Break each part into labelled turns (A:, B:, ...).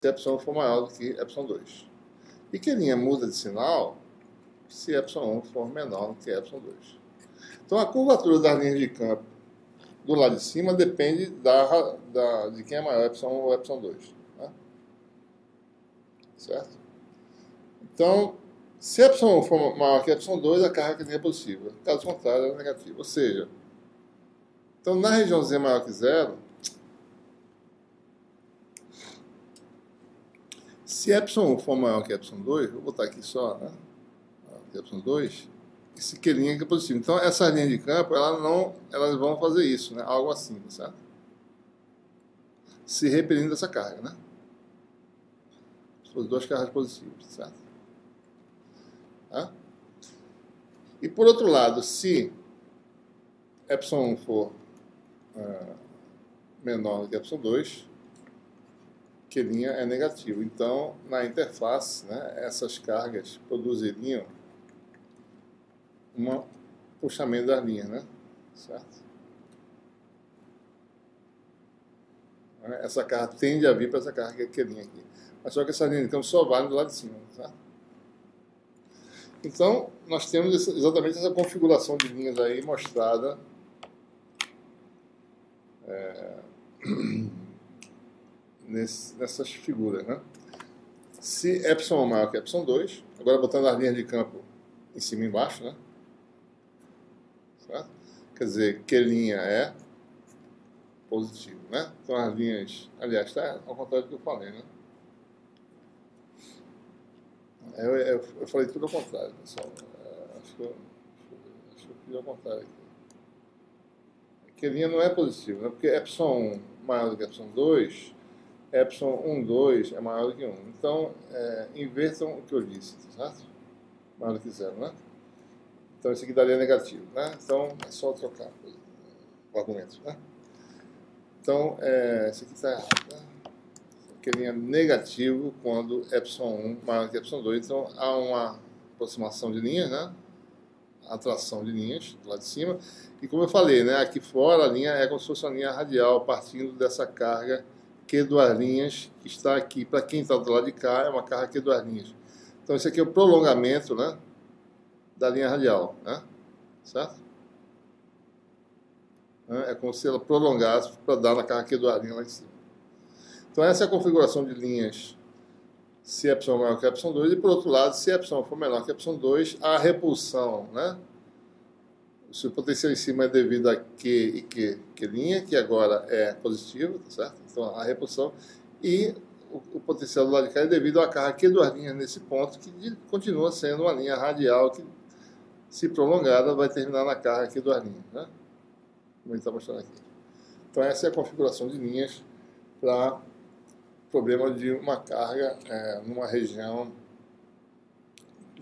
A: se epsilon for maior do que epsilon 2. E que linha muda de sinal se epsilon 1 for menor do que epsilon 2. Então, a curvatura das linhas de campo do lado de cima depende de quem é maior, epsilon 1 ou epsilon 2. Né? Certo? Então, se epsilon 1 for maior que epsilon 2, a carga é positiva. Caso contrário, ela é negativa. Ou seja, então, na região Z maior que zero, se epsilon 1 for maior que epsilon 2, vou botar aqui só, né? Epsilon 2, esse Q' é positivo. Então, essas linhas de campo, elas vão fazer isso, né? Algo assim, certo? Se repelindo essa carga, né? As duas cargas positivas, certo? Tá? E por outro lado, se epsilon 1 for menor do que epsilon 2, Q' é negativo. Então, na interface, né, essas cargas produziriam um puxamento das linhas, né? Certo? Essa carga tende a vir para essa carga Q' aqui. Mas só que essa linha de campo só vale do lado de cima, certo? Então, nós temos exatamente essa configuração de linhas aí mostrada nessas figuras, né? Se epsilon é maior que epsilon 2, agora botando as linhas de campo em cima e embaixo, né? Certo? Quer dizer, Q' é positivo, né? Então as linhas, aliás, está ao contrário do que eu falei, né? Eu falei tudo ao contrário, pessoal. Acho que eu fiz ao contrário aqui. Q' não é positivo, né? Porque epsilon 1 maior do que epsilon 2, epsilon 1, 2 é maior do que 1. Então, invertam o que eu disse, certo? Maior do que 0, né? Então, isso aqui daria negativo, né? Então, é só trocar o argumento, né? Então, isso aqui está errado, né? Q' é negativo quando epsilon 1 maior do que epsilon 2. Então, há uma aproximação de linhas, né? Atração de linhas lá de cima. E como eu falei, né? Aqui fora a linha é como se fosse uma linha radial partindo dessa carga Q2 linhas que está aqui. Para quem está do lado de cá, é uma carga Q2 linhas. Então, isso aqui é o prolongamento, né? Da linha radial, né? Certo? É como se ela prolongasse para dar na carga Q2 linha lá em cima. Então, essa é a configuração de linhas se epsilon é maior que epsilon 2, e por outro lado, se epsilon for menor que epsilon 2, a repulsão, né? Se o potencial em cima é devido a Q e Q', que agora é positivo, tá certo? Então, a repulsão, e o potencial do lado de cá é devido à carga Q2' nesse ponto, que continua sendo uma linha radial que, se prolongada, vai terminar na carga Q2', né? Como ele está mostrando aqui. Então, essa é a configuração de linhas para problema de uma carga numa região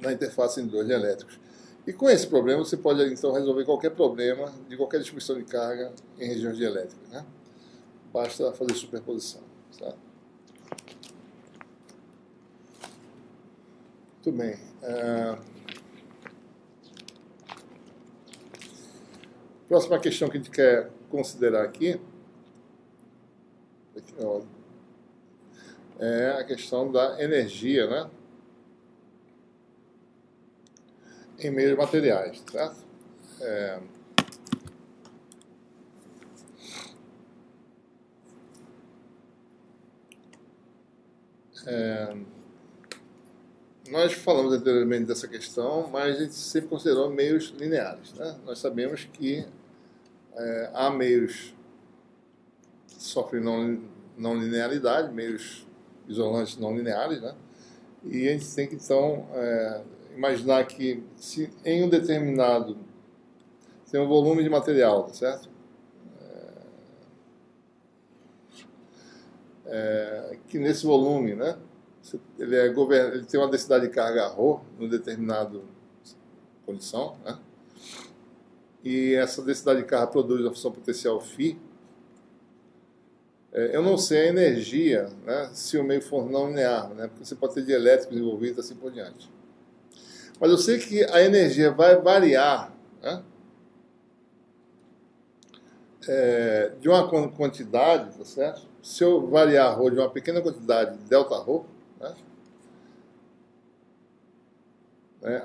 A: na interface entre dois elétricos. E com esse problema você pode então resolver qualquer problema de qualquer distribuição de carga em regiões dielétricas, né? Basta fazer superposição, certo? Muito bem. Próxima questão que a gente quer considerar aqui é a questão da energia, né? Em meios materiais, certo? Nós falamos anteriormente dessa questão, mas a gente sempre considerou meios lineares, né? Nós sabemos que há meios que sofrem não linearidade, meios isolantes não lineares, né? E a gente tem que, então, imaginar que se em um determinado tem um volume de material, tá certo? Que nesse volume, né, ele tem uma densidade de carga ρ numa determinada condição, né? E essa densidade de carga produz a função potencial φ. Eu não sei a energia, né, se o meio for não linear, né, porque você pode ter dielétricos envolvidos assim por diante. Mas eu sei que a energia vai variar, né, de uma quantidade, tá certo? Se eu variar ρ de uma pequena quantidade, Δρ,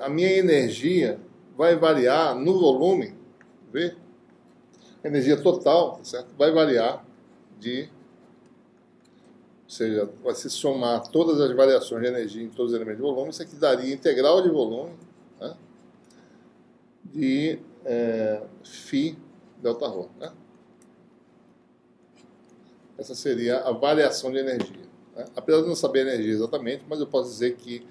A: a minha energia vai variar no volume, vê? A energia total, tá certo? Vai variar ou seja, vai se somar todas as variações de energia em todos os elementos de volume, isso aqui daria integral de volume, né, de φ Δρ. Né? Essa seria a variação de energia. Né? Apesar de não saber a energia exatamente, mas eu posso dizer que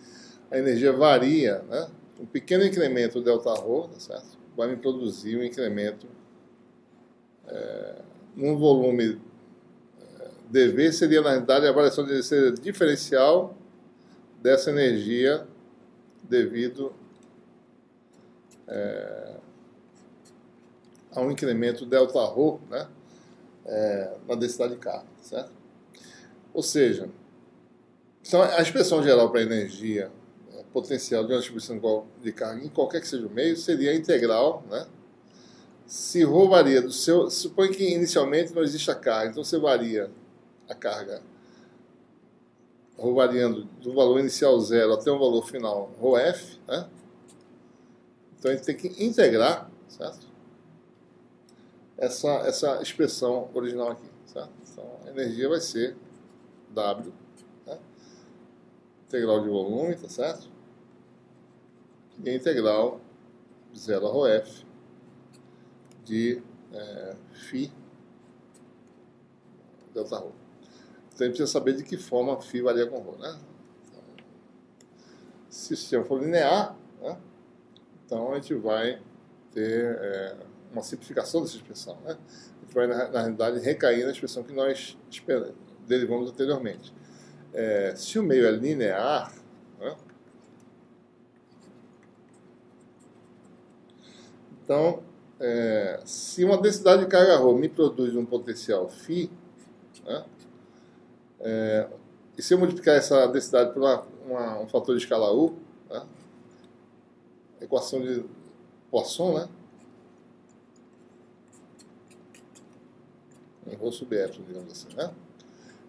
A: a energia varia, né? Um pequeno incremento Δρ, tá certo? Vai me produzir um incremento num volume dV, seria na realidade a variação de energia diferencial dessa energia devido a um incremento Δρ, né? Na densidade de carga, certo? Ou seja, então a expressão geral para a energia potencial de uma distribuição de carga em qualquer que seja o meio seria a integral, né? Se ρ varia do seu... Supõe que inicialmente não existe a carga, então você varia a carga ρ variando do valor inicial 0 até o valor final ρf, né? Então a gente tem que integrar, certo? Essa expressão original aqui, certo? Então a energia vai ser W, né? Integral de volume, tá certo? E a integral 0 a ρf de φ Δρ. Então a gente precisa saber de que forma φ varia com ρ, né? Então, se o sistema for linear, né, então a gente vai ter uma simplificação dessa expressão, né? A gente vai, na realidade, recair na expressão que nós derivamos anteriormente. Se o meio é linear, né, então, se uma densidade de carga ρ me produz um potencial φ, né, e se eu multiplicar essa densidade por um fator de escala U, né, equação de Poisson, né, em ρ sub epsilon, digamos assim, né?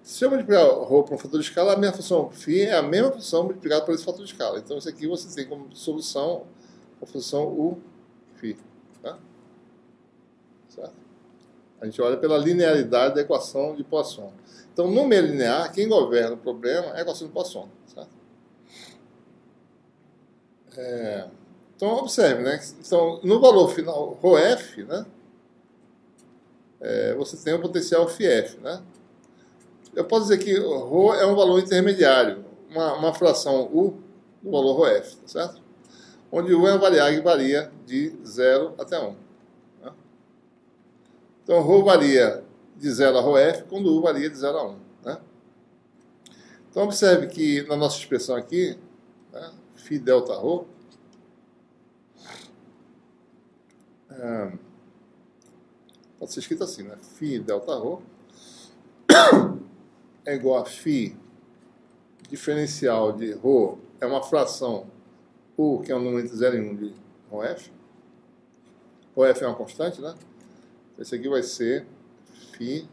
A: Se eu multiplicar ρ por um fator de escala, a minha função φ é a mesma função multiplicada por esse fator de escala. Então, isso aqui você tem como solução a função U φ. Tá? Certo? A gente olha pela linearidade da equação de Poisson. Então, no meio linear, quem governa o problema é a equação de Poisson. Certo? Então, observe, né? Então, no valor final, ρf, né, você tem o potencial φf, né? Eu posso dizer que ρ é um valor intermediário, uma fração U do valor ρf, tá certo? Onde U é uma variável que varia de 0 até 1. Né? Então, ρ varia de 0 a ρf, quando U varia de 0 a 1. Né? Então, observe que na nossa expressão aqui, né, φ Δρ, pode ser escrito assim, né? Φ Δρ é igual a φ diferencial de ρ, é uma fração U, que é um número entre 0 e 1 de ρf. ρf é uma constante, né? Esse aqui vai ser φ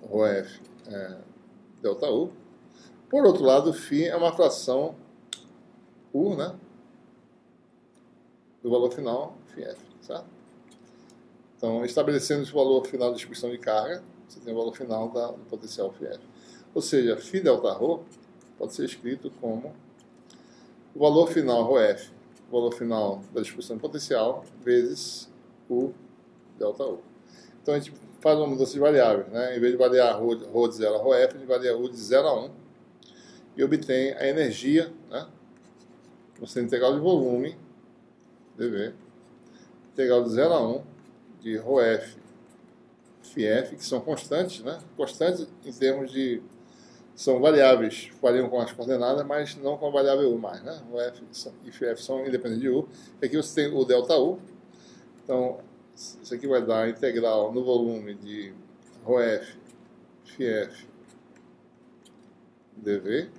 A: ρf ΔU. Por outro lado, φ é uma fração U, né, do valor final φf, certo? Então, estabelecendo esse valor final da distribuição de carga, você tem o valor final do potencial φf. Ou seja, φ Δρ pode ser escrito como o valor final ρf, o valor final da distribuição de potencial, vezes U ΔU. Então, a gente faz uma mudança de variáveis, né? Em vez de variar ρ de 0 a ρf, a gente varia U de 0 a 1 e obtém a energia, né, no sendo integral de volume, dV, integral de 0 a 1 de ρf, φf, que são constantes, né? Constantes em termos de... São variáveis que variam com as coordenadas, mas não com a variável U mais, né? ρf e φf são independentes de U. E aqui você tem o ΔU. Então, isso aqui vai dar a integral no volume de ρf, φf, dV,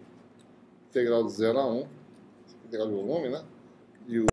A: integral de 0 a 1, integral de volume, né?